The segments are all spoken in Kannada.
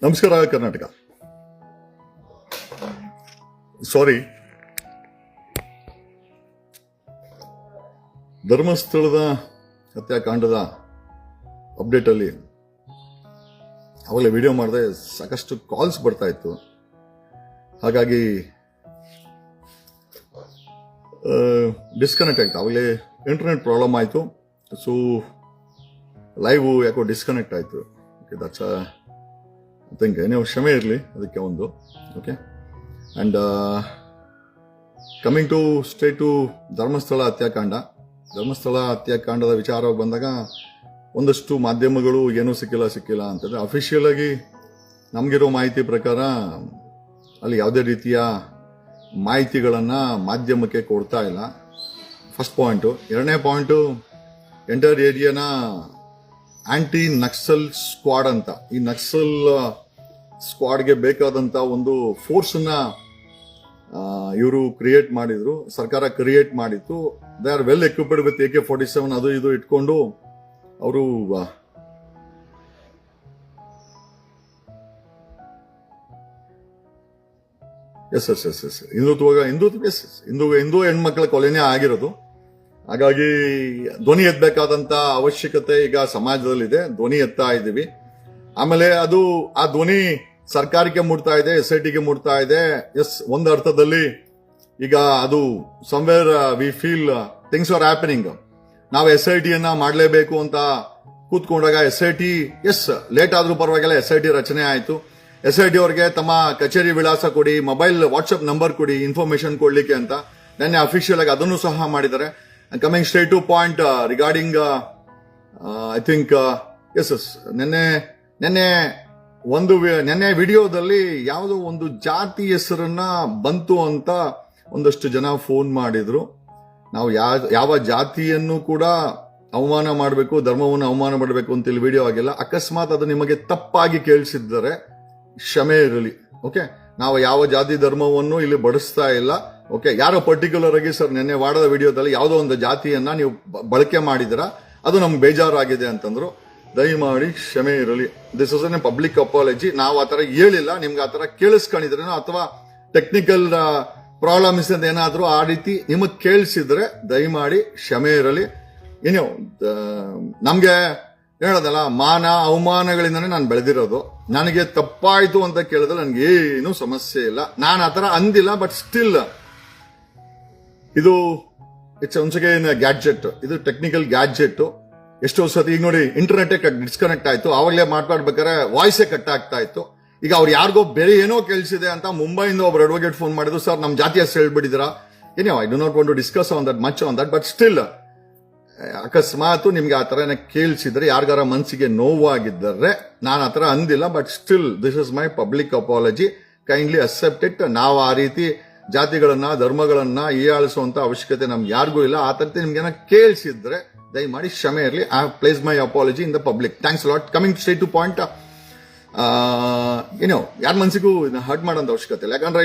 ನಮಸ್ಕಾರ ಕರ್ನಾಟಕ. ಸಾರಿ, ಧರ್ಮಸ್ಥಳದ ಹತ್ಯಾಕಾಂಡದ ಅಪ್ಡೇಟ್ ಅಲ್ಲಿ ಅವಾಗಲೇ ವಿಡಿಯೋ ಮಾಡಿದೆ. ಸಾಕಷ್ಟು ಕಾಲ್ಸ್ ಬರ್ತಾ ಇತ್ತು, ಹಾಗಾಗಿ ಡಿಸ್ಕನೆಕ್ಟ್ ಆಯ್ತು. ಅವಾಗಲೇ ಇಂಟರ್ನೆಟ್ ಪ್ರಾಬ್ಲಮ್ ಆಯಿತು, ಸೊ ಲೈವ್ ಯಾಕೋ ಡಿಸ್ಕನೆಕ್ಟ್ ಆಯಿತು. ದಟ್ಸ್ ಐ ಥಿಂಕ್ ನೀವು ಕ್ಷಮೆ ಇರಲಿ ಅದಕ್ಕೆ ಒಂದು. Okay, and coming to straight to Dharmasthala ಹತ್ಯಾಕಾಂಡದ ವಿಚಾರವಾಗಿ ಬಂದಾಗ ಒಂದಷ್ಟು ಮಾಧ್ಯಮಗಳು ಏನೂ ಸಿಕ್ಕಿಲ್ಲ ಅಂತಂದರೆ, ಅಫಿಷಿಯಲ್ ಆಗಿ ನಮಗಿರೋ ಮಾಹಿತಿ ಪ್ರಕಾರ ಅಲ್ಲಿ ಯಾವುದೇ ರೀತಿಯ ಮಾಹಿತಿಗಳನ್ನು ಮಾಧ್ಯಮಕ್ಕೆ ಕೊಡ್ತಾ ಇಲ್ಲ. First point. ಎರಡನೇ ಪಾಯಿಂಟು, ಎಂಟರ್ ಏರಿಯಾನ ಆಂಟಿ ನಕ್ಸಲ್ ಸ್ಕ್ವಾಡ್ ಅಂತ, ಈ ನಕ್ಸಲ್ ಸ್ಕ್ವಾಡ್ಗೆ ಬೇಕಾದಂತ ಒಂದು ಫೋರ್ಸ್ನ ಇವರು ಕ್ರಿಯೇಟ್ ಮಾಡಿದ್ರು, ಸರ್ಕಾರ ಕ್ರಿಯೇಟ್ ಮಾಡಿತ್ತು. They are well equipped with AK-47 ಅದು ಇದು ಇಟ್ಕೊಂಡು ಅವರು ಹಿಂದೂ ಹೆಣ್ಮಕ್ಳ ಕೊಲೆನೇ ಆಗಿರೋದು. ಹಾಗಾಗಿ ಧ್ವನಿ ಎತ್ತಬೇಕಾದಂತ ಅವಶ್ಯಕತೆ ಈಗ ಸಮಾಜದಲ್ಲಿದೆ. ಧ್ವನಿ ಎತ್ತಾ ಇದ್ದೀವಿ. ಆಮೇಲೆ ಆ ಧ್ವನಿ ಸರ್ಕಾರಕ್ಕೆ ಮುಟ್ತಾ ಇದೆ, SITಗೆ ಮುಟ್ತಾ ಇದೆ. ಒಂದು ಅರ್ಥದಲ್ಲಿ ಈಗ ಅದು somewhere we feel things are happening. ನಾವು SITಯನ್ನ ಮಾಡಲೇಬೇಕು ಅಂತ ಕೂತ್ಕೊಂಡಾಗ SIT ಲೇಟ್ ಆದ್ರೂ ಪರವಾಗಿಲ್ಲ, SIT ರಚನೆ ಆಯಿತು. SIT ಅವರಿಗೆ ತಮ್ಮ ಕಚೇರಿ ವಿಳಾಸ ಕೊಡಿ, ಮೊಬೈಲ್ ವಾಟ್ಸ್ಆಪ್ ನಂಬರ್ ಕೊಡಿ, ಇನ್ಫಾರ್ಮೇಶನ್ ಕೊಡ್ಲಿಕ್ಕೆ ಅಂತ ನೆನ್ನೆ ಅಫಿಷಿಯಲ್ ಆಗಿ ಅದನ್ನು ಸಹ ಮಾಡಿದ್ದಾರೆ. Coming straight to point regarding I think ನೆನ್ನೆ ವಿಡಿಯೋದಲ್ಲಿ ಯಾವುದೋ ಒಂದು ಜಾತಿ ಹೆಸರನ್ನ ಬಂತು ಅಂತ ಒಂದಷ್ಟು ಜನ ಫೋನ್ ಮಾಡಿದ್ರು. ನಾವು ಯಾವ ಜಾತಿಯನ್ನು ಕೂಡ ಅವಮಾನ ಮಾಡಬೇಕು, ಧರ್ಮವನ್ನು ಅವಮಾನ ಮಾಡಬೇಕು ಅಂತ ಇಲ್ಲಿ ವಿಡಿಯೋ ಆಗಿಲ್ಲ. ಅಕಸ್ಮಾತ್ ಅದು ನಿಮಗೆ ತಪ್ಪಾಗಿ ಕೇಳಿಸಿದ್ದಾರೆ, ಕ್ಷಮೆ ಇರಲಿ. ಓಕೆ, ನಾವು ಯಾವ ಜಾತಿ ಧರ್ಮವನ್ನು ಇಲ್ಲಿ ಬಡಿಸ್ತಾ ಇಲ್ಲ. ಓಕೆ, ಯಾರೋ ಪರ್ಟಿಕ್ಯುಲರ್ ಆಗಿ ಸರ್ ನೆನ್ನೆ ವಾಡದ ವಿಡಿಯೋದಲ್ಲಿ ಯಾವುದೋ ಒಂದು ಜಾತಿಯನ್ನ ನೀವು ಬಳಕೆ ಮಾಡಿದಿರ, ಅದು ನಮ್ಗೆ ಬೇಜಾರಾಗಿದೆ ಅಂತಂದ್ರು. ದಯಮಾಡಿ ಕ್ಷಮೆ ಇರಲಿ. This is A public apology. ನಾವು ಆತರ ಹೇಳಿಲ್ಲ, ನಿಮ್ಗೆ ಆತರ ಕೇಳಿಸ್ಕೊಂಡಿದ್ರೇನೋ ಅಥವಾ ಟೆಕ್ನಿಕಲ್ ಪ್ರಾಬ್ಲಮ್ಸ್ ಅಂತ ಏನಾದ್ರೂ ಆ ರೀತಿ ನಿಮಗ್ ಕೇಳಿಸಿದ್ರೆ ದಯಮಾಡಿ ಕ್ಷಮೆ ಇರಲಿ. ಏನೋ ನಮ್ಗೆ ಹೇಳೋದಲ್ಲ, ಮಾನ ಅವಮಾನಗಳಿಂದನೇ ನಾನು ಬೆಳೆದಿರೋದು. ನನಗೆ ತಪ್ಪಾಯ್ತು ಅಂತ ಕೇಳಿದ್ರೆ ನನ್ಗೆ ಏನು ಸಮಸ್ಯೆ ಇಲ್ಲ, ನಾನು ಆತರ ಅಂದಿಲ್ಲ. ಬಟ್ ಸ್ಟಿಲ್ ಇದು ಇಟ್ಸ್ ಒನ್ಸ್ ಅಗೇನ್ ಗ್ಯಾಡ್ಜೆಟ್, ಇದು ಟೆಕ್ನಿಕಲ್ ಗ್ಯಾಡ್ಜೆಟ್. ಎಷ್ಟೋ ಸತಿ ಈಗ ನೋಡಿ, ಇಂಟರ್ನೆಟ್ ಡಿಸ್ಕನೆಕ್ಟ್ ಆಯ್ತು, ಆವಾಗಲೇ ಮಾತಾಡ್ಬೇಕಾದ್ರೆ ವಾಯ್ಸೇ ಕಟ್ ಆಗ್ತಾ ಇತ್ತು. ಈಗ ಅವ್ರು ಯಾರಿಗೋ ಬೇರೆ ಏನೋ ಕೇಳಿಸಿದೆ ಅಂತ ಮುಂಬೈಯಿಂದ ಒಬ್ರು ಅಡ್ವೊಕೇಟ್ ಫೋನ್ ಮಾಡಿದ್ರು, ಸರ್ ನಮ್ಮ ಜಾತಿ ಹೆಸರು ಹೇಳ್ಬಿಟ್ಟಿದ್ದೀರಾ. ಏನೋ I do not want to discuss on that much on that. But still ಅಕಸ್ಮಾತ್ ನಿಮ್ಗೆ ಆ ತರ ಕೇಳಿಸಿದ್ರೆ, ಯಾರಿಗಾರ ಮನಸ್ಸಿಗೆ ನೋವಾಗಿದ್ದರೆ, ನಾನು ಆ ತರ ಅಂದಿಲ್ಲ. But still this is my public apology, kindly accept it. ನಾವು ಆ ರೀತಿ ಜಾತಿಗಳನ್ನ ಧರ್ಮಗಳನ್ನ ಹೀಯಾಳಿಸುವಂತ ಅವಶ್ಯಕತೆ ನಮ್ಗೆ ಯಾರಿಗೂ ಇಲ್ಲ. ಆ ತರ ನಿಮ್ಗೆ ಕೇಳಿಸಿದ್ರೆ ದಯಮಾಡಿ ಕ್ಷಮೆ ಇರಲಿ. I have place my apology in the public. Thanks lot. Coming straight to point, ಏನೋ ಯಾರ ಮನಸ್ಸಿಗೂ ಹರ್ಟ್ ಮಾಡೋಂಥ ಅವಶ್ಯಕತೆ ಇಲ್ಲ. ಯಾಕಂದ್ರೆ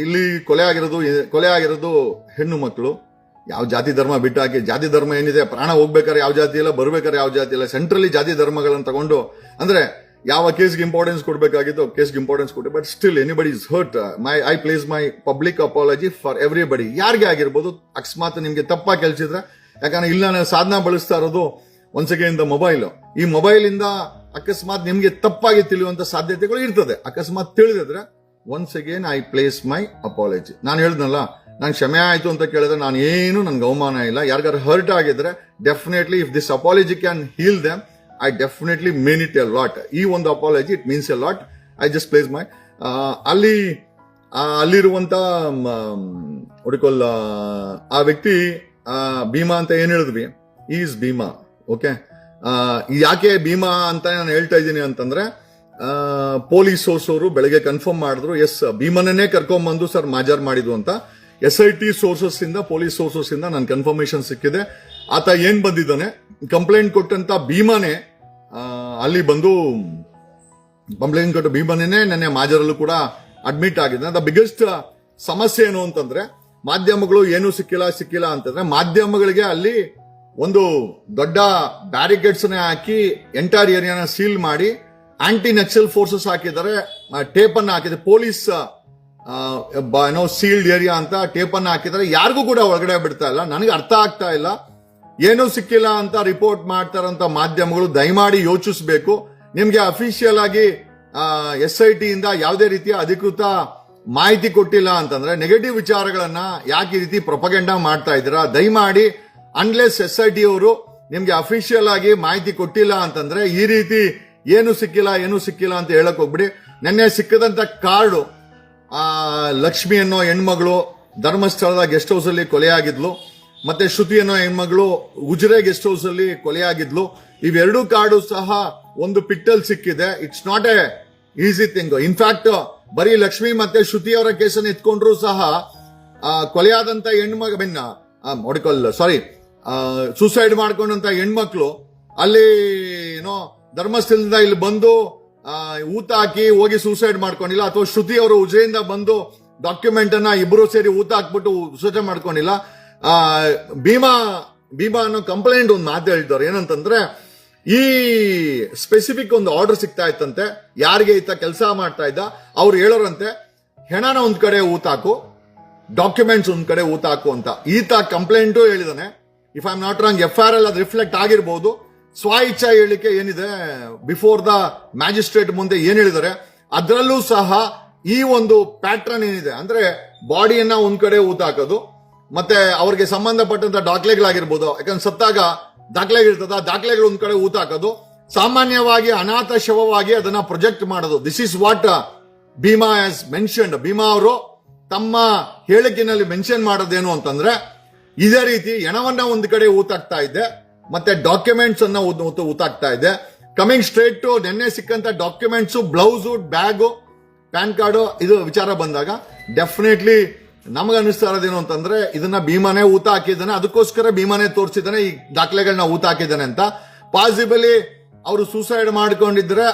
ಇಲ್ಲಿ ಕೊಲೆ ಆಗಿರೋದು ಹೆಣ್ಣು ಮಕ್ಕಳು. ಯಾವ ಜಾತಿ ಧರ್ಮ ಬಿಟ್ಟಾಕಿ, ಜಾತಿ ಧರ್ಮ ಏನಿದೆ, ಪ್ರಾಣ ಹೋಗ್ಬೇಕಾದ್ರೆ ಯಾವ ಜಾತಿ ಇಲ್ಲ, ಬರ್ಬೇಕಾದ್ರೆ ಯಾವ ಜಾತಿ ಇಲ್ಲ. ಸೆಂಟ್ರಲಿ ಜಾತಿ ಧರ್ಮಗಳನ್ನು ತಗೊಂಡು ಅಂದ್ರೆ ಯಾವ ಕೇಸ್ಗೆ ಇಂಪಾರ್ಟೆನ್ಸ್ ಕೊಡಬೇಕಾಗಿತ್ತು ಕೇಸ್ಗೆ ಇಂಪಾರ್ಟೆನ್ಸ್ ಕೊಟ್ಟೆ. But still anybody is hurt. I place my public apology for everybody. ಯಾರಿಗೆ ಆಗಿರ್ಬೋದು, ಅಕಸ್ಮಾತ್ ನಿಮ್ಗೆ ತಪ್ಪಾಗಿ ಕೇಳಿಸಿದ್ರೆ, ಯಾಕಂದ್ರೆ ಇಲ್ಲ ನಾನು ಸಾಧನ ಬಳಸ್ತಾ ಇರೋದು ಒನ್ಸ್ ಅಗೇನ್ ದ ಮೊಬೈಲ್. ಈ ಮೊಬೈಲ್ ಇಂದ ಅಕಸ್ಮಾತ್ ನಿಮ್ಗೆ ತಪ್ಪಾಗಿ ತಿಳಿಯುವಂತ ಸಾಧ್ಯತೆಗಳು ಇರ್ತದೆ. ಅಕಸ್ಮಾತ್ ತಿಳಿದಿದ್ರೆ once again I place my apology. ನಾನು ಹೇಳಿದ್ನಲ್ಲ, ನಾನು ಕ್ಷಮೆ ಆಯ್ತು ಅಂತ ಕೇಳಿದ್ರೆ ನನ್ಗೆ ಅವಮಾನ ಇಲ್ಲ. ಯಾರಿಗಾರು ಹರ್ಟ್ ಆಗಿದ್ರೆ definitely if this apology can heal them, I definitely mean it a lot. ಈ ಒಂದು apology it means a lot. I just place my ಅಲ್ಲಿರುವಂತ ಹುಡುಕೊಲ್ಲ ಆ ವ್ಯಕ್ತಿ ಭೀಮಾ ಅಂತ ಏನ್ ಹೇಳಿದ್ವಿ, ಈಸ್ ಭೀಮಾ. ಓಕೆ, ಯಾಕೆ ಭೀಮಾ ಅಂತ ನಾನು ಹೇಳ್ತಾ ಇದ್ದೀನಿ ಅಂತಂದ್ರೆ, ಪೊಲೀಸ್ ಸೋರ್ಸ್ ಅವರು ಬೆಳಗ್ಗೆ ಕನ್ಫರ್ಮ್ ಮಾಡಿದ್ರು, ಭೀಮನನ್ನೇ ಕರ್ಕೊಂಡ್ಬಂದು ಸರ್ ಮಾಜಾರ್ ಮಾಡಿದ್ರು ಅಂತ. SIT ಸೋರ್ಸಸ್ ಇಂದ, ಪೊಲೀಸ್ ಸೋರ್ಸಸ್ ಇಂದ ನನ್ ಕನ್ಫರ್ಮೇಶನ್ ಸಿಕ್ಕಿದೆ. ಆತ ಏನ್ ಬಂದಿದ್ದಾನೆ, ಕಂಪ್ಲೇಂಟ್ ಕೊಟ್ಟಂತ ಭೀಮನೇ ಅಲ್ಲಿ ಬಂದು ಕಂಪ್ಲೇಂಟ್ ಕೊಟ್ಟ ಭೀಮನೇ ನೆನ್ನೆ ಮಾಜರಲ್ಲೂ ಕೂಡ ಅಡ್ಮಿಟ್ ಆಗಿದೆ. ದ ಬಿಗ್ಗೆಸ್ಟ್ ಸಮಸ್ಯೆ ಏನು ಅಂತಂದ್ರೆ, ಮಾಧ್ಯಮಗಳು ಏನು ಸಿಕ್ಕಿಲ್ಲ ಅಂತಂದ್ರೆ, ಮಾಧ್ಯಮಗಳಿಗೆ ಅಲ್ಲಿ ಒಂದು ದೊಡ್ಡ ಬ್ಯಾರಿಕೇಡ್ಸ್ ಹಾಕಿ ಎಂಟೈರ್ ಏರಿಯಾನ ಸೀಲ್ ಮಾಡಿ ಆಂಟಿ ನಕ್ಸಲ್ ಫೋರ್ಸಸ್ ಹಾಕಿದ್ದಾರೆ, ಟೇಪ್ ಅನ್ನ ಹಾಕಿದ್ದಾರೆ, ಪೊಲೀಸ್ ಏನೋ ಸೀಲ್ಡ್ ಏರಿಯಾ ಅಂತ ಟೇಪ್ ಅನ್ನ ಹಾಕಿದ್ದಾರೆ. ಯಾರಿಗೂ ಕೂಡ ಒಳಗಡೆ ಬಿಡ್ತಾ ಇಲ್ಲ. ನನಗೆ ಅರ್ಥ ಆಗ್ತಾ ಇಲ್ಲ, ಏನೂ ಸಿಕ್ಕಿಲ್ಲ ಅಂತ ರಿಪೋರ್ಟ್ ಮಾಡ್ತಾರಂತ ಮಾಧ್ಯಮಗಳು ದಯಮಾಡಿ ಯೋಚಿಸಬೇಕು. ನಿಮ್ಗೆ ಅಫಿಷಿಯಲ್ ಆಗಿ SIT ಇಂದ ಯಾವುದೇ ರೀತಿಯ ಅಧಿಕೃತ ಮಾಹಿತಿ ಕೊಟ್ಟಿಲ್ಲ ಅಂತಂದ್ರೆ ನೆಗೆಟಿವ್ ವಿಚಾರಗಳನ್ನ ಯಾಕೆ ಈ ರೀತಿ ಪ್ರೊಪಗೆಂಡಾ ಮಾಡ್ತಾ ಇದ್ದೀರಾ? ದಯಮಾಡಿ ಅನ್ಲೆಸ್ SIT ಅವರು ನಿಮ್ಗೆ ಅಫಿಷಿಯಲ್ ಆಗಿ ಮಾಹಿತಿ ಕೊಟ್ಟಿಲ್ಲ ಅಂತಂದ್ರೆ ಈ ರೀತಿ ಏನು ಸಿಕ್ಕಿಲ್ಲ ಅಂತ ಹೇಳಕ್ ಹೋಗ್ಬಿಡಿ. ನೆನ್ನೆ ಸಿಕ್ಕದಂತ ಕಾರ್ಡು ಲಕ್ಷ್ಮಿ ಅನ್ನೋ ಹೆಣ್ಮಗಳು ಧರ್ಮಸ್ಥಳದ ಗೆಸ್ಟ್ ಹೌಸ್ ಅಲ್ಲಿ ಕೊಲೆಯಾಗಿದ್ಲು, ಮತ್ತೆ ಶ್ರುತಿ ಅನ್ನೋ ಹೆಣ್ಮಗಳು ಉಜಿರೆ ಗೆಸ್ಟ್ ಹೌಸ್ ಅಲ್ಲಿ ಕೊಲೆಯಾಗಿದ್ಲು. ಇವೆರಡೂ ಕಾರ್ಡು ಸಹ ಒಂದು ಪಿಟ್ಟಲ್ ಸಿಕ್ಕಿದೆ. It's not A easy thing. In fact ಬರೀ ಲಕ್ಷ್ಮಿ ಮತ್ತೆ ಶ್ರುತಿ ಅವರ ಕೇಸನ್ನು ಎತ್ಕೊಂಡ್ರು ಸಹ ಕೊಲೆಯಾದಂತ ಸೂಸೈಡ್ ಮಾಡ್ಕೊಂಡಂತ ಹೆಣ್ಮಕ್ಳು ಅಲ್ಲಿ ಏನೋ ಧರ್ಮಸ್ಥಳದಿಂದ ಇಲ್ಲಿ ಬಂದು ಊತ ಹಾಕಿ ಹೋಗಿ ಸೂಸೈಡ್ ಮಾಡ್ಕೊಂಡಿಲ್ಲ, ಅಥವಾ ಶ್ರುತಿ ಅವರು ಉಜಿರೆಯಿಂದ ಬಂದು ಡಾಕ್ಯುಮೆಂಟ್ ಅನ್ನ ಇಬ್ಬರು ಸೇರಿ ಊತ ಹಾಕ್ಬಿಟ್ಟು ಸೂಸೈಡ್ ಮಾಡ್ಕೊಂಡಿಲ್ಲ. ಭೀಮಾ ಅನ್ನೋ ಕಂಪ್ಲೇಂಟ್ ಒಂದು ಮಾತು ಹೇಳ್ತಾರೆ, ಏನಂತಂದ್ರೆ ಈ ಸ್ಪೆಸಿಫಿಕ್ ಒಂದು ಆರ್ಡರ್ ಸಿಗ್ತಾ ಇತ್ತಂತೆ, ಯಾರಿಗೆ ಈತ ಕೆಲಸ ಮಾಡ್ತಾ ಇದ್ದ ಅವ್ರು ಹೇಳೋರಂತೆ ಹೆಣನ ಒಂದ್ ಕಡೆ ಊತಾಕು, ಡಾಕ್ಯುಮೆಂಟ್ಸ್ ಒಂದ್ ಕಡೆ ಊತಾಕು ಅಂತ. ಈತ ಕಂಪ್ಲೇಂಟು ಹೇಳಿದಾನೆ. If I am not wrong FIR ಅದು ರಿಫ್ಲೆಕ್ಟ್ ಆಗಿರ್ಬೋದು. ಸ್ವ ಇಚ್ಛಾ ಹೇಳಿಕೆ ಏನಿದೆ ಬಿಫೋರ್ ದ ಮ್ಯಾಜಿಸ್ಟ್ರೇಟ್ ಮುಂದೆ ಏನ್ ಹೇಳಿದ್ದಾರೆ ಅದರಲ್ಲೂ ಸಹ ಈ ಒಂದು ಪ್ಯಾಟ್ರನ್ ಏನಿದೆ, ಅಂದ್ರೆ ಬಾಡಿಯನ್ನ ಒಂದ್ ಕಡೆ ಊತಾಕೋದು, ಮತ್ತೆ ಅವ್ರಿಗೆ ಸಂಬಂಧಪಟ್ಟಂತ ದಾಖಲೆಗಳಾಗಿರ್ಬೋದು, ಯಾಕಂದ್ರೆ ಸತ್ತಾಗ ದಾಖಲೆಗಳಿರ್ತದ, ದಾಖಲೆಗಳು ಒಂದ್ ಕಡೆ ಊತಾಕೋದು, ಸಾಮಾನ್ಯವಾಗಿ ಅನಾಥ ಶವವಾಗಿ ಅದನ್ನ ಪ್ರೊಜೆಕ್ಟ್ ಮಾಡೋದು. This is what Bhima has mentioned. Bhima ಅವರು ತಮ್ಮ ಹೇಳಿಕೆನಲ್ಲಿ ಮೆನ್ಷನ್ ಮಾಡೋದೇನು ಅಂತಂದ್ರೆ ಇದೇ ರೀತಿ ಹೆಣವನ್ನ ಒಂದ್ ಕಡೆ ಊತಾಕ್ತಾ ಇದ್ದೆ, ಮತ್ತೆ ಡಾಕ್ಯುಮೆಂಟ್ಸ್ ಅನ್ನ ಊತಾಕ್ತಾ ಇದ್ದೆ. ಕಮಿಂಗ್ ಸ್ಟ್ರೇಟ್ ಟು ನೆನ್ನೆ ಸಿಕ್ಕಂತ documents, blouse, bag, pan card, ಇದು ವಿಚಾರ ಬಂದಾಗ ಡೆಫಿನೆಟ್ಲಿ ನಮ್ಗೆ ಅನಿಸ್ತಾ ಇರೋದೇನು ಅಂತಂದ್ರೆ ಇದನ್ನ ಭೀಮಾನೇ ಊತ ಹಾಕಿದ್ದಾನೆ, ಅದಕ್ಕೋಸ್ಕರ ಭೀಮಾನೇ ತೋರಿಸಿದ್ದಾನೆ ಈ ದಾಖಲೆಗಳನ್ನ ಊತ ಹಾಕಿದ್ದಾನೆ ಅಂತ. ಪಾಸಿಬಲಿ ಅವರು ಸೂಸೈಡ್ ಮಾಡ್ಕೊಂಡಿದ್ರೆ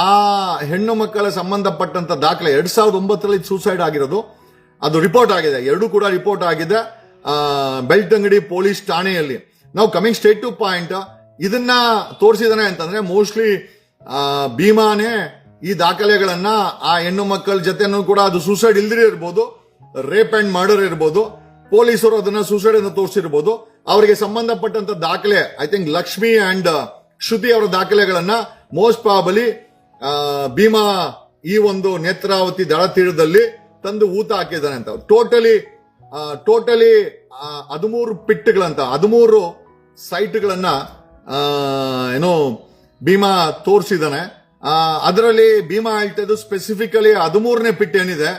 ಆ ಹೆಣ್ಣು ಮಕ್ಕಳ ಸಂಬಂಧಪಟ್ಟಂತ ದಾಖಲೆ 2009 ಸೂಸೈಡ್ ಆಗಿರೋದು, ಅದು ರಿಪೋರ್ಟ್ ಆಗಿದೆ. ಎರಡೂ ಕೂಡ ರಿಪೋರ್ಟ್ ಆಗಿದೆ ಬೆಳ್ತಂಗಡಿ ಪೊಲೀಸ್ ಠಾಣೆಯಲ್ಲಿ. ನಾವು ಕಮಿಂಗ್ ಸ್ಟ್ರೇಟ್ ಟು ಪಾಯಿಂಟ್, ಇದನ್ನ ತೋರಿಸಿದಾನೆ ಅಂತಂದ್ರೆ ಮೋಸ್ಟ್ಲಿ ಭೀಮಾನೇ ಈ ದಾಖಲೆಗಳನ್ನ ಆ ಹೆಣ್ಣು ಮಕ್ಕಳ ಜೊತೆನೂ ಕೂಡ, ಅದು ಸೂಸೈಡ್ ಇಲ್ದಿರೇ ಇರ್ಬೋದು, ರೇಪ್ ಅಂಡ್ ಮರ್ಡರ್ ಇರ್ಬೋದು, ಪೊಲೀಸರು ಅದನ್ನ ಸೂಸೈಡ್ ಅಂತ ತೋರಿಸಿರ್ಬೋದು. ಅವರಿಗೆ ಸಂಬಂಧಪಟ್ಟಂತ ದಾಖಲೆ ಐ ಥಿಂಕ್ ಲಕ್ಷ್ಮಿ ಅಂಡ್ ಶ್ರುತಿ ಅವರ ದಾಖಲೆಗಳನ್ನ ಮೋಸ್ಟ್ ಪ್ರಾಬಲಿ ಭೀಮಾ ಈ ಒಂದು ನೇತ್ರಾವತಿ ದಳ ತೀರದಲ್ಲಿ ತಂದು ಊತ ಹಾಕಿದ್ದಾನೆ ಅಂತ. ಟೋಟಲಿ 13 ಪಿಟ್ಗಳಂತ 13 ಸೈಟ್ಗಳನ್ನ ಏನೋ ಭೀಮಾ ತೋರಿಸಿದಾನೆ. ಅದರಲ್ಲಿ ಭೀಮಾ ಹೇಳ್ತಾ ಇದ್ದು ಸ್ಪೆಸಿಫಿಕಲಿ 13ನೇ ಪಿಟ್ ಏನಿದೆ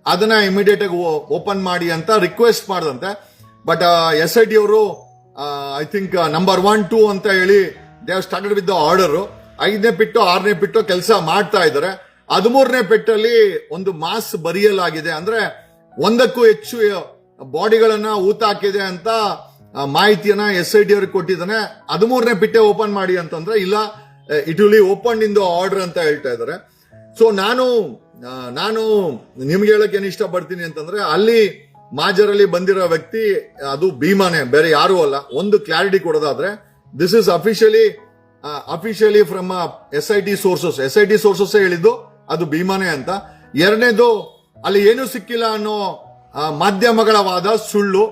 ಅದನ್ನ ಇಮಿಡಿಯೇಟ್ ಆಗಿ ಓಪನ್ ಮಾಡಿ ಅಂತ ರಿಕ್ವೆಸ್ಟ್ ಮಾಡದಂತೆ. ಬಟ್ SIT ಅವರು ಐ ಥಿಂಕ್ ನಂಬರ್ 1, 2 ಅಂತ ಹೇಳಿ they have started with the order. 5ನೇ ಪಿಟ್ಟು 6ನೇ ಪಿಟ್ಟು ಕೆಲಸ ಮಾಡ್ತಾ ಇದ್ದಾರೆ. 13ನೇ ಪೆಟ್ಟಲ್ಲಿ ಒಂದು ಮಾಸ್ ಬರೆಯಲಾಗಿದೆ, ಅಂದ್ರೆ 1ಕ್ಕೂ ಹೆಚ್ಚು ಬಾಡಿಗಳನ್ನ ಊತ ಹಾಕಿದೆ ಅಂತ ಮಾಹಿತಿಯನ್ನ SIT ಅವ್ರಿಗೆ ಕೊಟ್ಟಿದ್ದಾನೆ. 13ನೇ ಪಿಟ್ಟೆ ಓಪನ್ ಮಾಡಿ ಅಂತಂದ್ರೆ ಇಲ್ಲ, it will open in the order ಅಂತ ಹೇಳ್ತಾ ಇದ್ದಾರೆ. ಸೊ ನಾನು ನಿಮ್ಗೆ ಹೇಳಕ್ ಏನ್ ಇಷ್ಟಪಡ್ತೀನಿ ಅಂತಂದ್ರೆ ಅಲ್ಲಿ ಮಾಜರಲ್ಲಿ ಬಂದಿರೋ ವ್ಯಕ್ತಿ ಅದು ಭೀಮಾನೇ, ಬೇರೆ ಯಾರು ಅಲ್ಲ. ಒಂದು ಕ್ಲಾರಿಟಿ ಕೊಡೋದಾದ್ರೆ this is officially from SIT sources ಹೇಳಿದ್ದು ಅದು ಭೀಮಾನೇ ಅಂತ. ಎರಡನೇದು ಅಲ್ಲಿ ಏನು ಸಿಕ್ಕಿಲ್ಲ ಅನ್ನೋ ಮಾಧ್ಯಮಗಳ ವಾದ ಸುಳ್ಳು.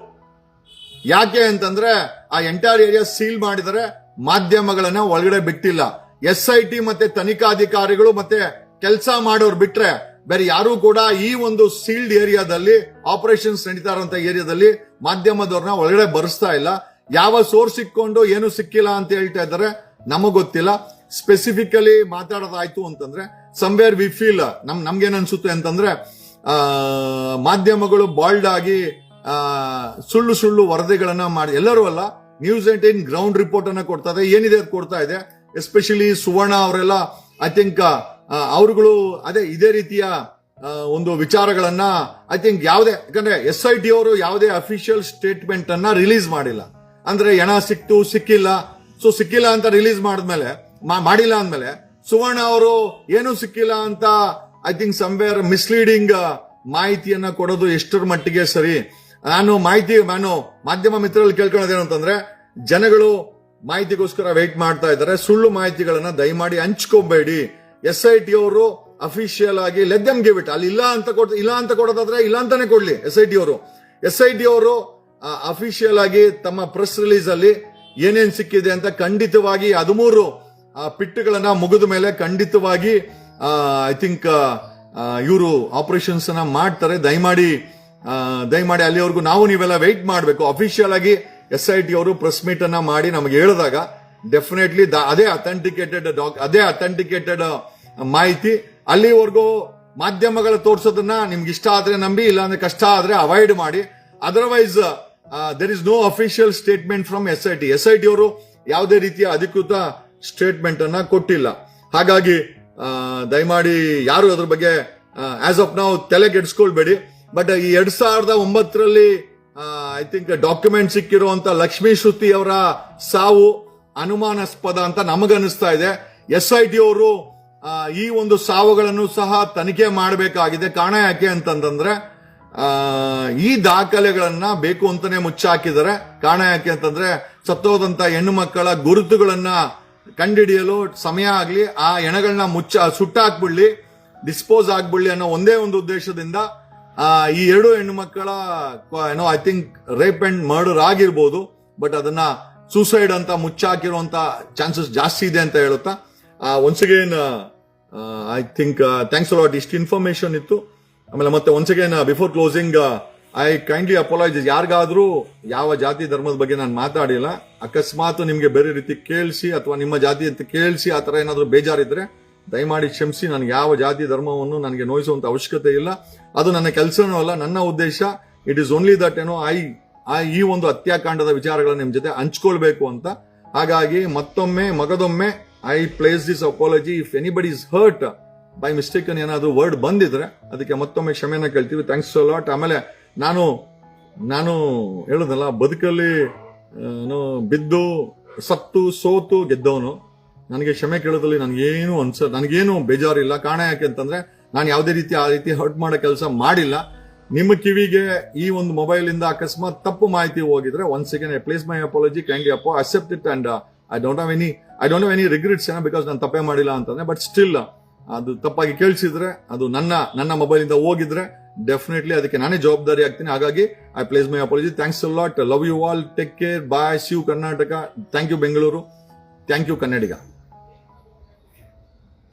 ಯಾಕೆ ಅಂತಂದ್ರೆ ಆ ಎಂಟೈರ್ ಏರಿಯಾ ಸೀಲ್ ಮಾಡಿದರೆ, ಮಾಧ್ಯಮಗಳನ್ನ ಒಳಗಡೆ ಬಿಟ್ಟಿಲ್ಲ. SIT ಮತ್ತೆ ತನಿಖಾಧಿಕಾರಿಗಳು ಮತ್ತೆ ಕೆಲಸ ಮಾಡೋರು ಬಿಟ್ರೆ ಬೇರೆ ಯಾರು ಕೂಡ ಈ ಒಂದು ಸೀಲ್ಡ್ ಏರಿಯಾದಲ್ಲಿ ಆಪರೇಷನ್ಸ್ ನಡೀತಾ ಇರುವಂತ ಏರಿಯಾದಲ್ಲಿ ಮಾಧ್ಯಮದವ್ರನ್ನ ಒಳಗಡೆ ಬರೆಸ್ತಾ ಇಲ್ಲ. ಯಾವ ಸೋರ್ಸ್ ಸಿಕ್ಕೊಂಡು ಏನು ಸಿಕ್ಕಿಲ್ಲ ಅಂತ ಹೇಳ್ತಾ ಇದ್ದಾರೆ ನಮಗ್ ಗೊತ್ತಿಲ್ಲ. ಸ್ಪೆಸಿಫಿಕಲಿ ಮಾತಾಡೋದಾಯ್ತು ಅಂತಂದ್ರೆ ಸಮ್ವೇರ್ ವಿ ಫೀಲ್ ನಮ್ಗೇನ್ ಅನ್ಸುತ್ತೆ ಅಂತಂದ್ರೆ ಮಾಧ್ಯಮಗಳು ಬಾಲ್ಡ್ ಆಗಿ ಸುಳ್ಳು ವರದಿಗಳನ್ನ ಮಾಡಿ, ಎಲ್ಲರೂ ಅಲ್ಲ, ನ್ಯೂಸ್ 18 ಗ್ರೌಂಡ್ ರಿಪೋರ್ಟ್ ಅನ್ನ ಕೊಡ್ತಾ ಇದೆ, ಏನಿದೆ ಅದು ಕೊಡ್ತಾ ಇದೆ. ಎಸ್ಪೆಷಲಿ ಸುವರ್ಣ ಅವರೆಲ್ಲ ಐ ಥಿಂಕ್ ಅವರುಗಳು ಇದೇ ರೀತಿಯ ಒಂದು ವಿಚಾರಗಳನ್ನ ಐ ಥಿಂಕ್ ಯಾಕಂದ್ರೆ SIT ಅವರು ಯಾವುದೇ ಅಫಿಷಿಯಲ್ ಸ್ಟೇಟ್ಮೆಂಟ್ ಅನ್ನ ರಿಲೀಸ್ ಮಾಡಿಲ್ಲ. ಅಂದ್ರೆ ಹೆಣ ಸಿಕ್ಕಿಲ್ಲ, ಸೊ ಸಿಕ್ಕಿಲ್ಲ ಅಂತ ರಿಲೀಸ್ ಮಾಡಿಲ್ಲ ಅಂದ್ಮೇಲೆ ಸುವರ್ಣ ಅವರು ಏನು ಸಿಕ್ಕಿಲ್ಲ ಅಂತ ಐ ಥಿಂಕ್ ಸಮ್ವೇರ್ ಮಿಸ್ಲೀಡಿಂಗ್ ಮಾಹಿತಿಯನ್ನ ಕೊಡೋದು ಎಷ್ಟರ ಮಟ್ಟಿಗೆ ಸರಿ. ನಾನು ಮಾಧ್ಯಮ ಮಿತ್ರರಲ್ಲಿ ಕೇಳ್ಕೊಳ್ಳೋದೇನು ಅಂತಂದ್ರೆ ಜನಗಳು ಮಾಹಿತಿಗೋಸ್ಕರ ವೆಯ್ಟ್ ಮಾಡ್ತಾ ಇದ್ದಾರೆ. ಸುಳ್ಳು ಮಾಹಿತಿಗಳನ್ನ ದಯಮಾಡಿ ಹಂಚ್ಕೋಬೇಡಿ. SIT ಅವರು ಅಫಿಷಿಯಲ್ ಆಗಿ ಲೆಟ್ ದೆಮ್ ಗಿವ್ ಇಟ್. ಅಲ್ಲಿ ಇಲ್ಲ ಅಂತ ಕೊಡೋದಾದ್ರೆ ಇಲ್ಲ ಅಂತಾನೆ ಕೊಡ್ಲಿ. SIT ಅವರು ಅಫಿಷಿಯಲ್ ಆಗಿ ತಮ್ಮ ಪ್ರೆಸ್ ರಿಲೀಸ್ ಅಲ್ಲಿ ಏನೇನ್ ಸಿಕ್ಕಿದೆ ಅಂತ ಖಂಡಿತವಾಗಿ 13 ಪಿಟ್ಟುಗಳನ್ನ ಮುಗಿದ ಮೇಲೆ ಖಂಡಿತವಾಗಿ ಐ ಥಿಂಕ್ ಇವರು ಆಪರೇಷನ್ಸ್ ಅನ್ನ ಮಾಡ್ತಾರೆ. ದಯಮಾಡಿ ಅಲ್ಲಿವರೆಗೂ ನೀವೆಲ್ಲ ವೆಯ್ಟ್ ಮಾಡಬೇಕು. ಅಫಿಷಿಯಲ್ ಆಗಿ SIT ಅವರು ಪ್ರೆಸ್ ಮೀಟ್ ಅನ್ನ ಮಾಡಿ ನಮಗೆ ಹೇಳಿದಾಗ ಡೆಫಿನೆಟ್ಲಿ ಅದೇ ಅಥೆಂಟಿಕೇಟೆಡ್ ಮಾಹಿತಿ. ಅಲ್ಲಿವರೆಗೂ ಮಾಧ್ಯಮಗಳ ತೋರಿಸೋದನ್ನ ನಿಮ್ಗೆ ಇಷ್ಟ ಆದ್ರೆ ನಂಬಿ, ಇಲ್ಲಾಂದ್ರೆ ಕಷ್ಟ ಆದ್ರೆ ಅವಾಯ್ಡ್ ಮಾಡಿ. Otherwise there is no official statement from SIT ಅವರು ಯಾವುದೇ ರೀತಿಯ ಅಧಿಕೃತ ಸ್ಟೇಟ್ಮೆಂಟ್ ಅನ್ನ ಕೊಟ್ಟಿಲ್ಲ. ಹಾಗಾಗಿ ದಯಮಾಡಿ ಯಾರು ಅದ್ರ ಬಗ್ಗೆ ಆಸ್ ಆಫ್ ನಾವು ತಲೆ ಕೆಡಿಸ್ಕೊಳ್ಬೇಡಿ. ಬಟ್ ಈ 2009ರಲ್ಲಿ ಐ ಥಿಂಕ್ ಡಾಕ್ಯುಮೆಂಟ್ ಸಿಕ್ಕಿರುವಂತ ಲಕ್ಷ್ಮೀ ಶ್ರುತಿ ಅವರ ಸಾವು ಅನುಮಾನಾಸ್ಪದ ಅಂತ ನಮಗನಿಸ್ತಾ ಇದೆ. SIT ಅವರು ಈ ಒಂದು ಸಾವುಗಳನ್ನು ಸಹ ತನಿಖೆ ಮಾಡಬೇಕಾಗಿದೆ. ಕಾರಣ ಯಾಕೆ ಅಂತಂದ್ರೆ ಈ ದಾಖಲೆಗಳನ್ನ ಬೇಕು ಅಂತಾನೆ ಮುಚ್ಚಾಕಿದ್ದಾರೆ. ಕಾರಣ ಯಾಕೆ ಅಂತಂದ್ರೆ ಸತ್ತೋದಂತ ಹೆಣ್ಣು ಮಕ್ಕಳ ಗುರುತುಗಳನ್ನ ಕಂಡುಹಿಡಿಯಲು ಸಮಯ ಆಗ್ಲಿ, ಆ ಹೆಣಗಳನ್ನ ಸುಟ್ಟಾಕ್ಬಿಡ್ಲಿ, ಡಿಸ್ಪೋಸ್ ಆಗ್ಬಿಡ್ಲಿ ಅನ್ನೋ ಒಂದೇ ಒಂದು ಉದ್ದೇಶದಿಂದ ಈ 2 ಹೆಣ್ಣು ಮಕ್ಕಳ I think rape and murder ಆಗಿರ್ಬೋದು, ಬಟ್ ಅದನ್ನ ಸೂಸೈಡ್ ಅಂತ ಮುಚ್ಚಾಕಿರುವಂತ ಚಾನ್ಸಸ್ ಜಾಸ್ತಿ ಇದೆ ಅಂತ ಹೇಳುತ್ತಾ once again I think thanks a lot. ಇಷ್ಟು ಇನ್ಫಾರ್ಮೇಶನ್ ಇತ್ತು. ಆಮೇಲೆ ಮತ್ತೆ once again before closing I kindly apologise. ಯಾರಿಗಾದ್ರೂ ಯಾವ ಜಾತಿ ಧರ್ಮದ ಬಗ್ಗೆ ನಾನು ಮಾತಾಡಿಲ್ಲ, ಅಕಸ್ಮಾತ್ ನಿಮ್ಗೆ ಬೇರೆ ರೀತಿ ಕೇಳಿಸಿ ಅಥವಾ ನಿಮ್ಮ ಜಾತಿ ಅಂತ ಕೇಳಿಸಿ ಆ ತರ ಏನಾದ್ರೂ ಬೇಜಾರಿದ್ರೆ ದಯಮಾಡಿ ಕ್ಷಮಿಸಿ. ನನಗೆ ಯಾವ ಜಾತಿ ಧರ್ಮವನ್ನು ನನಗೆ ನೋಯಿಸುವಂತ ಅವಶ್ಯಕತೆ ಇಲ್ಲ. ಅದು ನನ್ನ ಕೆಲಸನೂ ಅಲ್ಲ. ನನ್ನ ಉದ್ದೇಶ ಇಟ್ ಈಸ್ ಓನ್ಲಿ ದಟ್ ಈ ಒಂದು ಹತ್ಯಾಕಾಂಡದ ವಿಚಾರಗಳನ್ನ ನಿಮ್ ಜೊತೆ ಹಂಚ್ಕೊಳ್ಬೇಕು ಅಂತ. ಹಾಗಾಗಿ ಮಗದೊಮ್ಮೆ I place this apology. If anybody is hurt by mistake ಏನಾದ್ರು ವರ್ಡ್ ಬಂದಿದ್ರೆ ಅದಕ್ಕೆ ಮತ್ತೊಮ್ಮೆ ಕ್ಷಮೆನ ಕೇಳ್ತೀವಿ. Thanks a lot. ಆಮೇಲೆ ನಾನು ಹೇಳುದಲ್ಲ, ಬದುಕಲ್ಲಿ ಬಿದ್ದು ಸತ್ತು ಸೋತು ಗೆದ್ದವನು. ನನಗೆ ಕ್ಷಮೆ ಕೇಳೋದ್ರಲ್ಲಿ ನನಗೇನು ಬೇಜಾರಿಲ್ಲ. ಕಾರಣ ಯಾಕೆ ಅಂತಂದ್ರೆ ನಾನು ಯಾವುದೇ ರೀತಿ ಆ ರೀತಿ ಹರ್ಟ್ ಮಾಡೋ ಕೆಲಸ ಮಾಡಿಲ್ಲ. ನಿಮ್ಮ ಕಿವಿಗೆ ಈ ಒಂದು ಮೊಬೈಲ್ ಇಂದ ಅಕಸ್ಮಾತ್ ತಪ್ಪು ಮಾಹಿತಿ ಹೋಗಿದ್ರೆ once again I place my apology, kindly accept it and I don't have any regrets because ನಾನು ತಪ್ಪೇ ಮಾಡಿಲ್ಲ ಅಂತಂದ್ರೆ. ಬಟ್ ಸ್ಟಿಲ್ ಅದು ತಪ್ಪಾಗಿ ಕೇಳಿಸಿದ್ರೆ, ಅದು ನನ್ನ ಮೊಬೈಲ್ ಇಂದ ಹೋಗಿದ್ರೆ ಡೆಫಿನೆಟ್ಲಿ ಅದಕ್ಕೆ ನಾನೇ ಜವಾಬ್ದಾರಿ ಆಗ್ತೀನಿ. ಹಾಗಾಗಿ I place my apology. Thanks a lot. Love you all. Take care. Bye. See you Karnataka. Thank you Bengaluru. Thank you Kannadiga.